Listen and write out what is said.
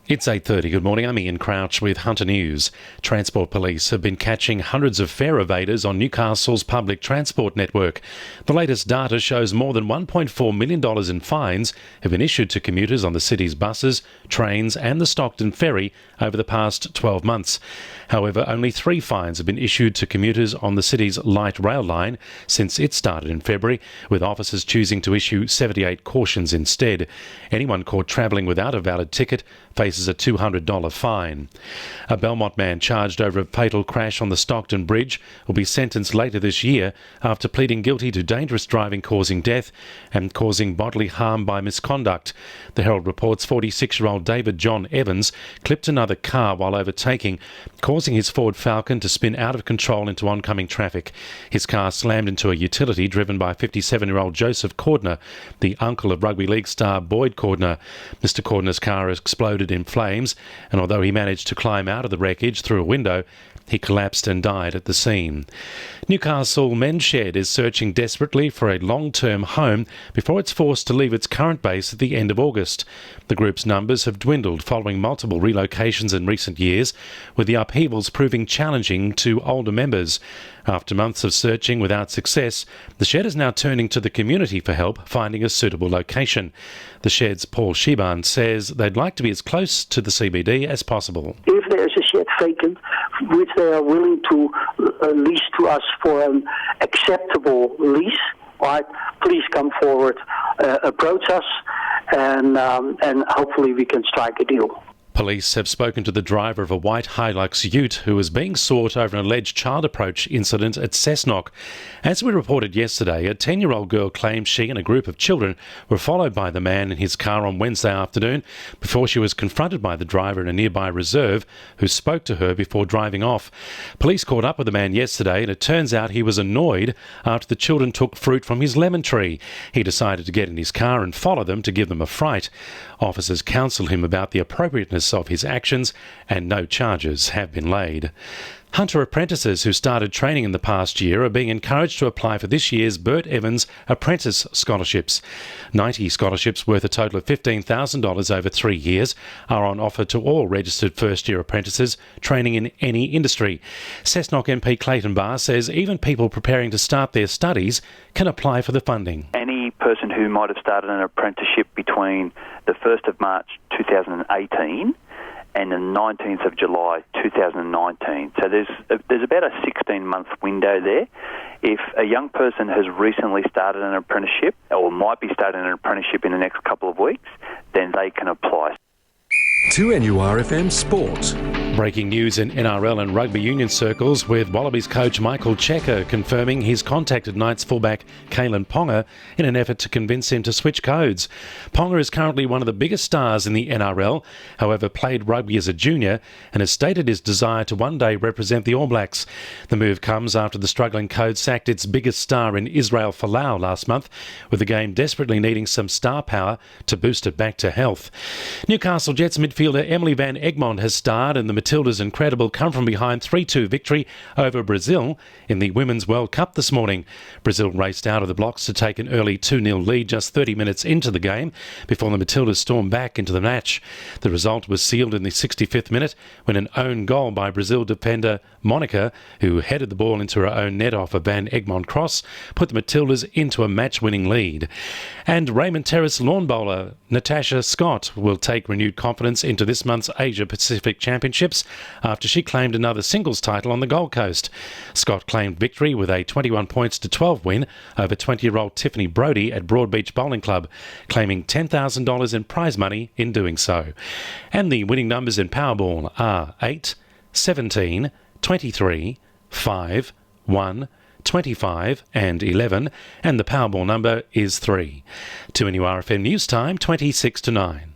It's 8:30. Good morning. I'm Ian Crouch with Hunter News. Transport police have been catching hundreds of fare evaders on Newcastle's public transport network. The latest data shows more than $1.4 million in fines have been issued to commuters on the city's buses, trains and the Stockton ferry over the past 12 months. However, only 3 fines have been issued to commuters on the city's light rail line since it started in February, with officers choosing to issue 78 cautions instead. Anyone caught travelling without a valid ticket faces a $200 fine. A Belmont man charged over a fatal crash on the Stockton Bridge will be sentenced later this year after pleading guilty to dangerous driving causing death and causing bodily harm by misconduct. The Herald reports 46-year-old David John Evans clipped another car while overtaking, causing his Ford Falcon to spin out of control into oncoming traffic. His car slammed into a utility driven by 57-year-old Joseph Cordner, the uncle of rugby league star Boyd Cordner. Mr. Cordner's car exploded in flames, and although he managed to climb out of the wreckage through a window, he collapsed and died at the scene. Newcastle Men's Shed is searching desperately for a long-term home before it's forced to leave its current base at the end of August. The group's numbers have dwindled following multiple relocations in recent years, with the upheavals proving challenging to older members. After months of searching without success, the Shed is now turning to the community for help finding a suitable location. The Shed's Paul Sheban says they'd like to be as close to the CBD as possible. If there's a shed vacant, which they are willing to lease to us for an acceptable lease, right, please come forward, approach us, and hopefully we can strike a deal. Police have spoken to the driver of a white Hilux ute who was being sought over an alleged child approach incident at Cessnock. As we reported yesterday, a 10-year-old girl claimed she and a group of children were followed by the man in his car on Wednesday afternoon before she was confronted by the driver in a nearby reserve, who spoke to her before driving off. Police caught up with the man yesterday, and it turns out he was annoyed after the children took fruit from his lemon tree. He decided to get in his car and follow them to give them a fright. Officers counselled him about the appropriateness of his actions, and no charges have been laid. Hunter apprentices who started training in the past year are being encouraged to apply for this year's Bert Evans Apprentice Scholarships. 90 scholarships worth a total of $15,000 over 3 years are on offer to all registered first-year apprentices training in any industry. Cessnock MP Clayton Barr says even people preparing to start their studies can apply for the funding. Any person who might have started an apprenticeship between the 1st of March 2018 and the 19th of July 2019. So there's about a 16-month window there. If a young person has recently started an apprenticeship or might be starting an apprenticeship in the next couple of weeks, then they can apply. 2NURFM Sport. Breaking news in NRL and rugby union circles, with Wallabies coach Michael Checker confirming he's contacted Knights fullback Kalen Ponga in an effort to convince him to switch codes. Ponga is currently one of the biggest stars in the NRL, however played rugby as a junior and has stated his desire to one day represent the All Blacks. The move comes after the struggling code sacked its biggest star in Israel Folau last month, with the game desperately needing some star power to boost it back to health. Newcastle Jets midfielder Emily Van Egmond has starred in the Matildas' incredible come-from-behind 3-2 victory over Brazil in the Women's World Cup this morning. Brazil raced out of the blocks to take an early 2-0 lead just 30 minutes into the game before the Matildas stormed back into the match. The result was sealed in the 65th minute when an own goal by Brazil defender Monica, who headed the ball into her own net off a Van Egmond cross, put the Matildas into a match-winning lead. And Raymond Terrace lawn bowler Natasha Scott will take renewed confidence into this month's Asia Pacific Championships after she claimed another singles title on the Gold Coast. Scott claimed victory with a 21 points to 12 win over 20-year-old Tiffany Brodie at Broadbeach Bowling Club, claiming $10,000 in prize money in doing so. And the winning numbers in Powerball are 8, 17, 23, 5, 1, 25 and 11, and the Powerball number is 3. 2NURFM News Time, 26 to 9.